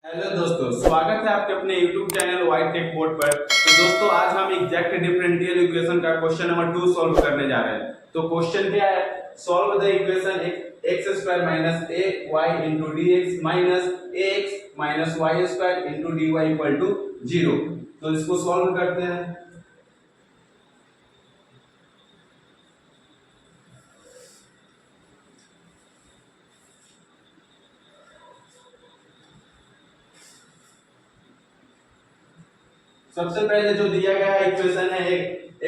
Hello दोस्तों, स्वागत है आपके अपने YouTube channel White Tech Board पर। तो दोस्तों, आज हम एग्जैक्ट डिफरेंशियल इक्वेशन का क्वेश्चन नंबर 2 सॉल्व करने जा रहे हैं। तो क्वेश्चन क्या है? Solve the equation x square minus a y into d x minus a x minus y square into d y equal to 0। तो इसको सॉल्व करते हैं। सबसे पहले जो दिया गया इक्वेशन है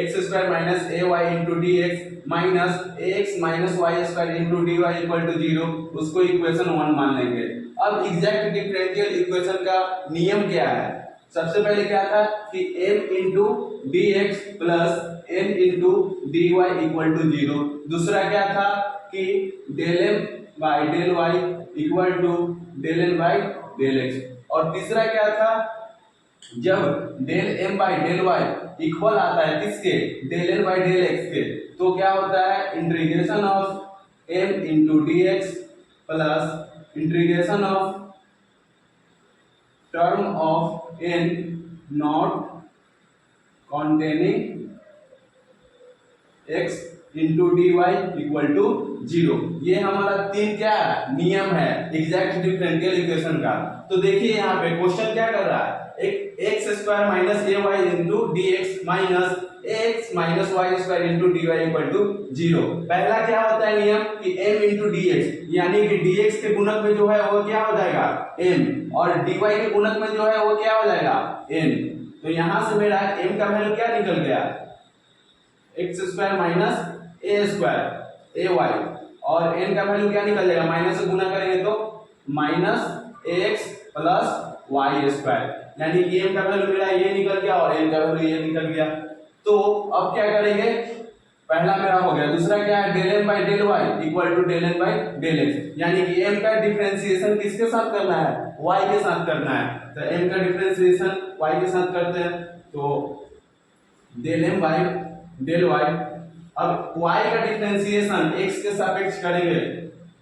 x square minus a y into d x minus a x minus y square into d y equal to 0, उसको इक्वेशन 1 मान लेंगे। अब एग्जैक्ट डिफरेंशियल इक्वेशन का नियम क्या है? सबसे पहले क्या था कि m into d x plus n into d y equal to 0। दूसरा क्या था कि del m by del y equal to del n by del x। और तीसरा क्या था, जब del m by del y equal आता है किसके? Del n by del x के, तो क्या होता है integration of m into d x plus integration of term of n not containing x into d y equal to 0। ये हमारा तीन क्या नियम है एग्जैक्ट डिफरेंशियल इक्वेशन का। तो देखिए यहाँ पे क्वेश्चन क्या कर रहा है, एक x square minus a y into d x minus x minus y square into d y equal to 0। पहला क्या होता है नियम कि m इंटू डी एक्स, यानी कि डी एक्स के गुणक में जो है वो क्या हो जाएगा m, और डी वाई के गुणक में जो है वो क्या हो जाएगा n। तो यहां से मेरा m का वैल्यू क्या निकल गया, x square minus a square a y, और n का वैल्यू क्या निकल जाएगा, माइनस से गुना करेंगे तो minus x plus y square, यानी कि m का वैल्यू मेरा ये निकल गया और n का वैल्यू ये निकल गया। तो अब क्या करेंगे, पहला मेरा हो गया। दूसरा क्या है, del m by del y equal to del n by del x, यानी कि m का डिफरेंशिएशन किसके साथ करना है, y के साथ करना है। तो m का डिफरेंशिएशन y के साथ करते हैं, तो del m by del y। अब y का डिफरेंशिएशन x के सापेक्ष करेंगे,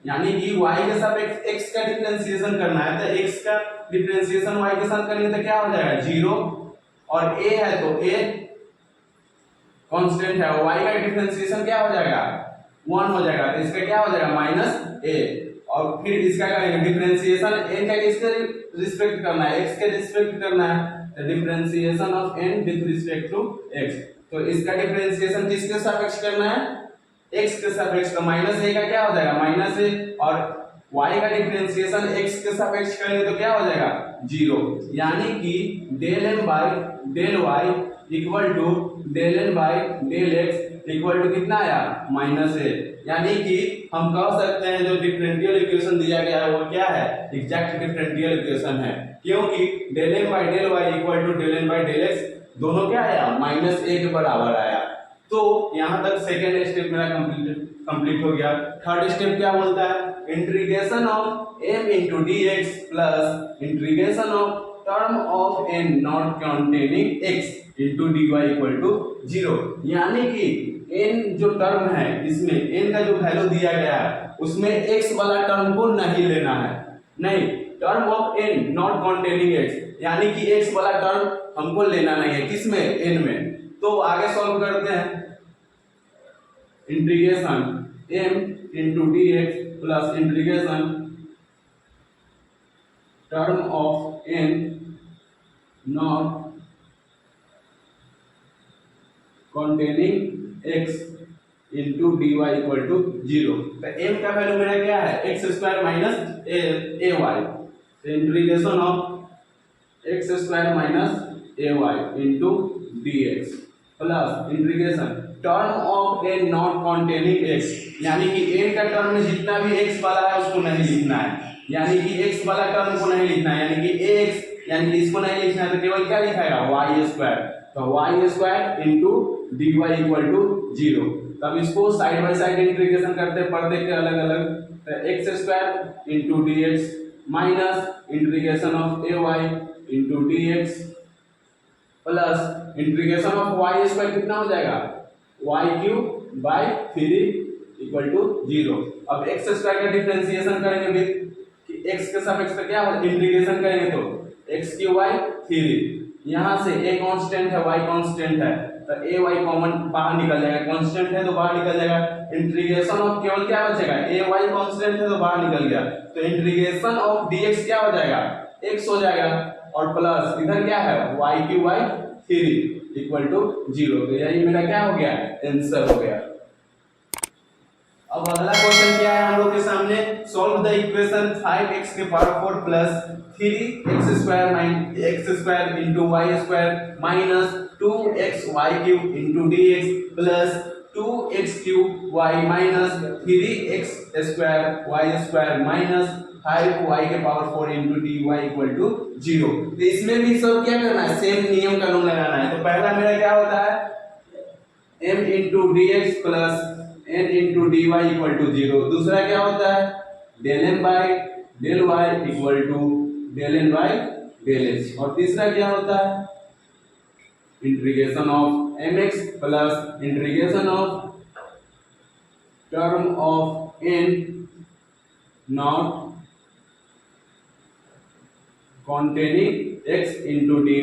यानी कि y के सापेक्ष x का डिफरेंशिएशन करना है। तो x का डिफरेंशिएशन y के साथ करेंगे तो क्या हो जाएगा 0, और a है तो a कांस्टेंट है, y का डिफरेंशिएशन क्या हो जाएगा 1 हो जाएगा, तो इसका क्या हो जाएगा माइनस a। और फिर इसका करेंगे डिफरेंशिएशन n का किसके रिस्पेक्ट करना है, x के रिस्पेक्ट करना है, तो differentiation of n with respect to x। तो इसका डिफरेंशिएशन किसके सापेक्ष करना है, x के सापेक्ष। तो माइनस a का क्या हो जाएगा माइनस a, और y का डिफरेंशिएशन x के सापेक्ष करेंगे तो क्या हो जाएगा 0, यानी कि del m by del y equal to del n by del x equal to कितना आया माइनस a। यानी कि हम कह सकते हैं जो डिफरेंशियल इक्वेशन दिया गया है वो क्या है, एग्जैक्ट डिफरेंशियल इक्वेशन है, क्योंकि del m by del y equal to del n by del x दोनों क्या आया माइनस a के बराबर आया। तो यहां तक सेकेंड स्टेप मेरा कंप्लीट हो गया। थर्ड स्टेप क्या बोलता है, integration of m into d x plus integration of term of n not containing x into d y equal to 0, यानी कि n जो टर्म है इसमें n का जो वैल्यू दिया गया है उसमें x वाला टर्म को नहीं लेना है, नहीं, term of n not containing x, यानी कि x वाला टर्म हमको लेना नहीं है, किसमें n में। तो आगे सॉल्व करते हैं, integration m into d x plus integration term of n not containing x into d y equal to 0। तो m का वैल्यू मेरा क्या है x square minus a y, तो integration of x square minus a y into d x plus integration term of n not containing x, यानी कि n का term में जितना भी x वाला है उसको नहीं लिखना है, यानी कि x वाला टर्म को नहीं लिखना है, यानी कि ax, यानी कि इसको नहीं लिखना है, तो केवल क्या लिखाएगा y स्क्वायर। तो y square into d y equal to 0। तब इसको साइड बाय साइड इंटीग्रेशन करते पढ़ देते अलग अलग, तो x square into d x minus integration of a y into d x plus integration of y square कितना हो जाएगा y cube by 3 equal to 0। अब एक्स स्क्वायर का डिफरेंशिएशन करेंगे विद x के सापेक्ष पे क्या होगा, इंटीग्रेशन करेंगे तो x क्यू वाई 3, यहाँ से a कांस्टेंट है y कांस्टेंट है तो a y कॉमन बाहर निकल जाएगा, कांस्टेंट है तो बाहर निकल जाएगा। इंटीग्रेशन ऑफ केवल क्या बचेगा, a y कांस्टेंट है तो बाहर निकल गया, तो इंटीग्रेशन ऑफ dx क्या हो जाएगा, x हो जाएगा, और प्लस इधर क्या है y cube y 3 equal to 0। तो यही मेरा क्या हो गया, आंसर हो गया। अब अगला क्वेश्चन क्या है हम लोग के सामने, सॉल्व द इक्वेशन 5x के power 4 plus 3x square into y square minus 2xy cube into dx plus 2x cube y minus 3x square y square minus 5y के power 4 into dy equal to 0। तो इसमें भी सब क्या करना है, same नियम कानून लगाना है। तो पहला मेरा क्या होता है, m into dx plus n into dy equal to 0। दूसरा क्या होता है, del m by del y equal to del n by del h। और तीसरा क्या होता है, integration of mx plus integration of term of n not containing x into dy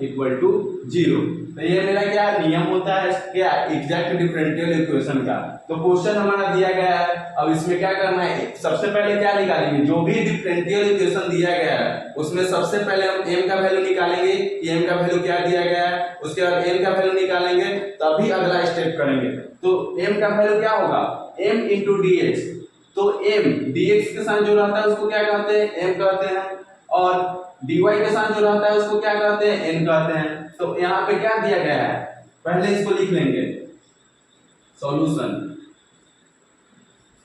equal to 0। तो ये मेरा क्या नियम होता है, क्या एग्जैक्ट डिफरेंशियल इक्वेशन का। तो क्वेश्चन हमारा दिया गया है, अब इसमें क्या करना है, सबसे पहले क्या निकालेंगे, जो भी डिफरेंशियल इक्वेशन दिया गया है उसमें सबसे पहले हम m का वैल्यू निकालेंगे कि m का वैल्यू क्या दिया गया है, उसके बाद n का वैल्यू निकालेंगे, तभी अगला स्टेप करेंगे। तो m का वैल्यू क्या होगा, m इंटू dx। तो m dx के साथ जो रहता है उसको क्या कहते हैं, m कहते हैं, और dy के साथ जो रहता है उसको क्या कहते हैं, n कहते हैं। तो यहाँ पे क्या दिया गया है, पहले इसको लिख लेंगे, सॉल्यूशन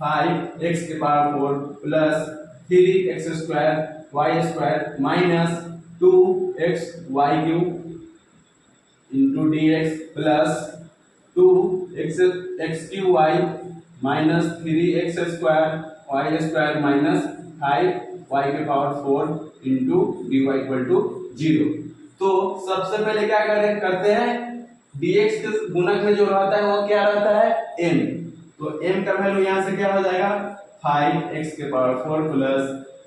5x के power 4 plus 3x square y square minus 2xy cube into dx plus 2x cube y minus 3x square y square minus 5y के power 4 into dy equal to 0। तो सबसे पहले क्या करते हैं, dx के गुणक में जो रहता है वो क्या रहता है, m। तो m का वैल्यू यहाँ से क्या हो जाएगा, 5x के power 4 plus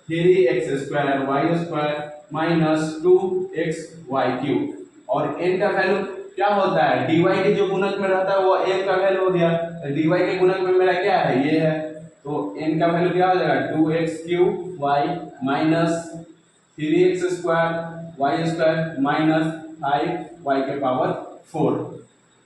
3x square y square minus 2xy cube, और n का वैल्यू क्या होता है, dy के जो गुणक में रहता है वो m का वैल्यू हो गया। तो dy के गुणक में मेरा क्या है, ये है, तो n का वैल्यू क्या हो जाएगा, 2x cube y minus 3x square y square minus 5y के पावर 4।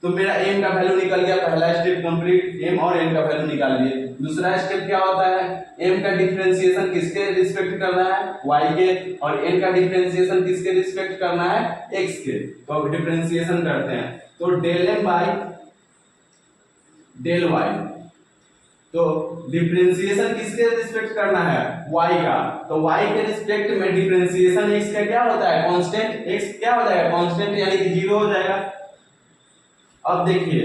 तो मेरा m का वैल्यू निकल गया, पहला स्टेप कंप्लीट, m और n का वैल्यू निकाल लिए। दूसरा स्टेप क्या होता है, m का डिफरेंशिएशन किसके रिस्पेक्ट करना है, y के, और n का डिफरेंशिएशन किसके रिस्पेक्ट करना है, x के। तो अब डिफरेंशिएशन करते हैं, तो del m by del y, तो डिफरेंशिएशन किसके रिस्पेक्ट करना है, y का, तो y के रिस्पेक्ट में डिफरेंशिएशन x का क्या होता है, कांस्टेंट, x क्या हो जाएगा, कांस्टेंट, यानी कि 0 हो जाएगा। अब देखिए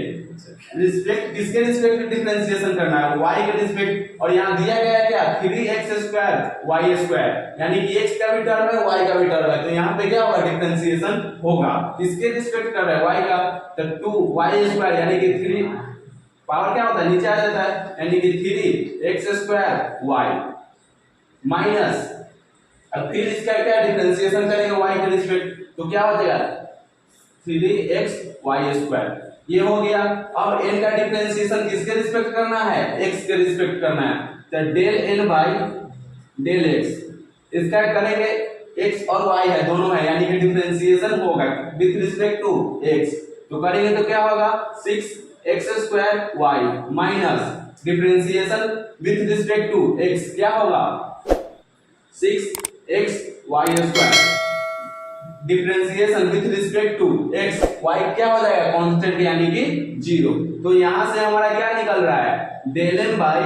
रिस्पेक्ट किसके रिस्पेक्ट डिफरेंशिएशन करना है, y के रिस्पेक्ट, और यहाँ दिया गया है क्या, 3x स्क्वायर वाई स्क्वायर, यानी कि x का भी टर्म है y का भी टर्म है, तो यहाँ पे क्या होगा, डिफरेंशिएशन होगा, किसके रिस्पेक्ट कर रहा है, y का, तो 2y स्क्वायर यानी कि 3 पावर क्या होता है, नीचे आ जाता है, यानी कि 3x स्क्वायर y माइनस, अब फिर इसका क्या डिफरेंशिएशन करेंगे y के रिस्पेक्ट, तो क्या हो जाएगा 3xy स्क्वायर, ये हो गया। अब n का डिफरेंशिएशन किसके रिस्पेक्ट करना है, x के रिस्पेक्ट करना है, तो del n by del x, इसका करेंगे, x और y है दोनों है, यानी कि डिफरेंशिएशन होगा विद रिस्पेक्ट टू x, तो करेंगे तो क्या होगा 6x square y minus differentiation with respect to x, क्या होगा 6xy square, differentiation with respect to x, y क्या हो जाएगा, कांस्टेंट यानी कि 0। तो यहां से हमारा क्या निकल रहा है, del m by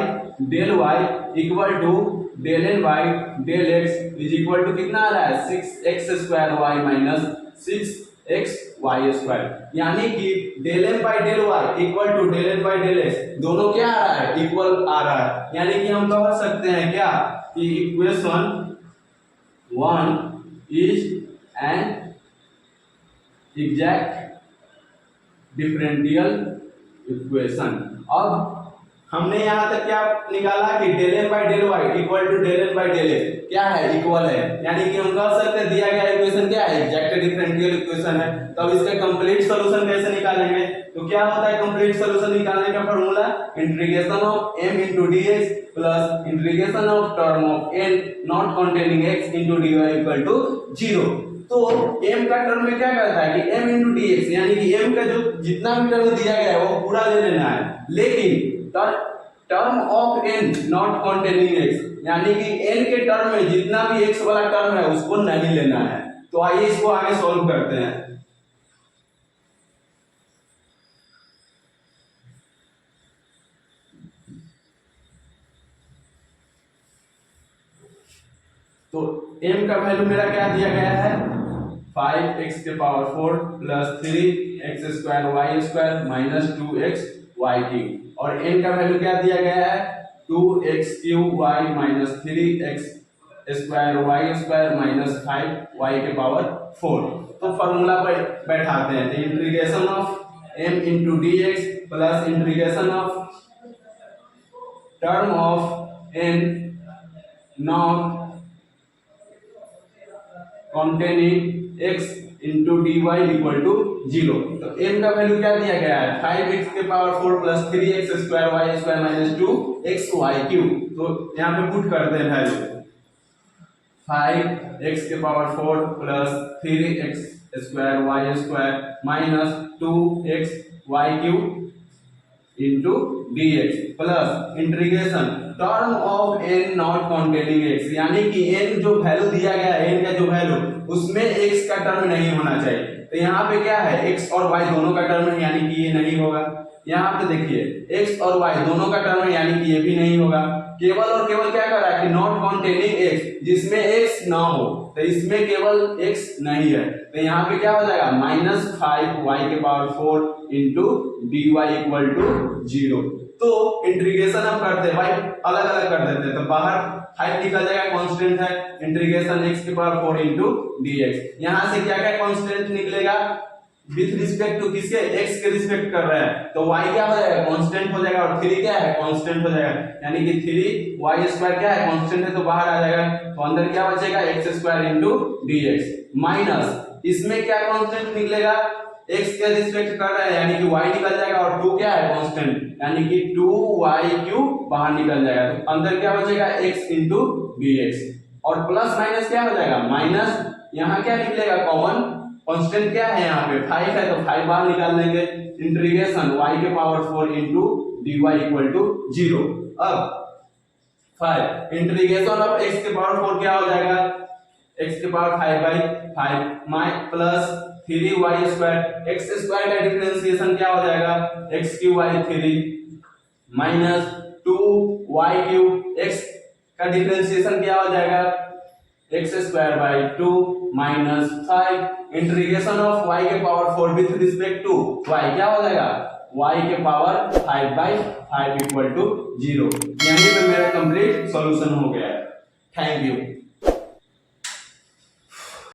del y equal to del n by del x is equal to कितना आ रहा है, 6x square y minus 6xy square, यानी कि del m by del y equal to del n by del x, दोनों क्या आ रहा है, इक्वल आ रहा है, यानी कि हम कह सकते हैं क्या कि equation 1 is an exact differential equation. अब हमने यहाँ तक क्या निकाला कि del m by del y equal to del n by del x क्या है, इक्वल है, यानी कि हम कह सकते हैं दिया गया इक्वेशन क्या है, एग्जैक्ट डिफरेंशियल इक्वेशन है। तो अब इसका कंप्लीट सॉल्यूशन कैसे निकालेंगे, तो क्या होता है कंप्लीट सॉल्यूशन निकालने का formula, integration of m into dx plus integration of term of n not containing x into dy equal to 0। तो m का टर्म में क्या करता है कि m into dx यानी कि m का जो जितना भी टर्म दिया गया है वो पूरा ले लेना है, लेकिन term of n not containing x यानी कि n के टर्म में जितना भी x वाला टर्म है उसको नहीं लेना है। तो आइए इसको आगे सॉल्व करते हैं। तो m का वैल्यू मेरा क्या दिया गया है, 5x के power 4 plus 3x square y square minus 2x y cube, और n का वैल्यू क्या दिया गया है, 2x cube y minus 3x square y square minus 5y के पावर 4। तो फॉर्मूला पर बैठाते हैं, तो integration of m into d x plus integration of term of n not containing x into dy equal to 0। तो m का value क्या दिया गया है, 5x के power 4 plus 3x square y square minus 2x y cube. तो यहाँ पे पुट करते हैं वैल्यू, 5x के power 4 plus 3x square y square minus 2x y cube into dx plus integration term of n not containing x यानी कि n जो value दिया गया है, n का जो वैल्यू उसमें x का टर्म नहीं होना चाहिए। तो यहाँ पे क्या है, x और y दोनों का टर्म है यानी कि ये नहीं होगा। यहाँ पे देखिए x और y दोनों का टर्म है यानी कि ये भी नहीं होगा। केवल और केवल क्या कर रहा है कि नॉट कॉन्टेनिंग x, जिसमें x ना हो, तो इसमें केवल x नहीं है। तो यहाँ पे क्या हो जाएगा, माइनस 5y के power 4 into d y equal to 0। तो इंटीग्रेशन हम करते हैं भाई अलग अलग कर देते हैं, तो बाहर 5 निकल जाएगा, कांस्टेंट है, इंटीग्रेशन x के पावर 4 इंटू dx। यहाँ से क्या क्या कांस्टेंट निकलेगा, विथ रिस्पेक्ट टू किसके, x के रिस्पेक्ट कर रहे हैं, तो y क्या हो जाएगा, कांस्टेंट हो जाएगा, और 3 क्या है, कांस्टेंट हो जाएगा, यानी कि 3y स्क्वायर क्या है, कांस्टेंट है तो बाहर आ जाएगा। तो अंदर क्या बचेगा, x square into dx minus इसमें क्या कांस्टेंट निकलेगा, x के रिस्पेक्ट कर रहा है यानी कि y निकल जाएगा, और 2 क्या है, कांस्टेंट, यानी कि 2y क्यूब बाहर निकल जाएगा। तो अंदर क्या बचेगा, x इंटू dx, और प्लस माइनस क्या हो जाएगा, माइनस, यहाँ क्या निकलेगा, कॉमन कांस्टेंट क्या है, यहाँ पे 5 है तो 5 बाहर निकाल लेंगे। इंटीग्रेशन y के power 4 into dy equal to 0। अब 5 इंटीग्रेशन ऑफ x के पावर 4 क्या हो जाएगा, x के पावर 5 बाई 5 माइ plus 3y square, x square का डिफरेंशिएशन क्या हो जाएगा, x cube by 3 minus 2y cube, x का डिफरेंशिएशन क्या हो जाएगा, x square by 2 minus 5 integration of y के power 4 with respect to y क्या हो जाएगा, y के पावर 5 बाई 5 इक्वल टू 0। यहीं पे मेरा कंप्लीट सॉल्यूशन हो गया है। Thank you.